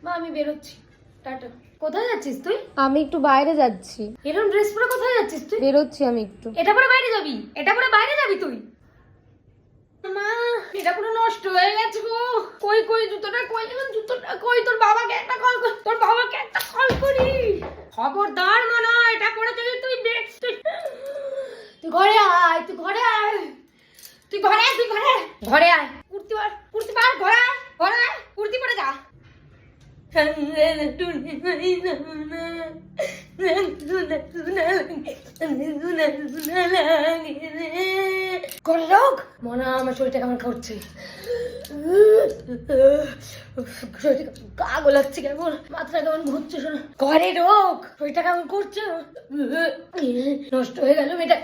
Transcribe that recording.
মা আমি বেরোচ্ছি, টাটা। কোথায় যাচ্ছিস তুই? আমি একটু বাইরে যাচ্ছি। এরকম ড্রেস পরে কোথায় যাচ্ছিস তুই? বেরোচ্ছি আমি একটু। এটা পরে বাইরে যাবি? এটা পরে বাইরে যাবি তুই? মা এটা পুরো নষ্ট হয়ে গেছে গো। কই কই জুতোটা কই? জুতোটা কই? তোর বাবাকে একটা কল কর, তোর বাবাকে একটা কল করি। খবরদার মানা, এটা পরে তুই তুই তুই ঘরে আয়, তুই ঘরে আয়, তুই ঘরে আয়, তুই ঘরে ঘরে আয়। কুর্তি পর, কুর্তি পর, ঘরে আয়, ঘরে আয়, কুর্তি পরে যা। করে রোগ মনে হয় আমার শরীরটা কেমন করছে, শরীরটা গা গোলাচ্ছে কেমন, মাথাটা কেমন ঘুরছে, শোনো ঘরে রোগ, শরীরটা কেমন করছে, নষ্ট হয়ে গেল মেয়েটা।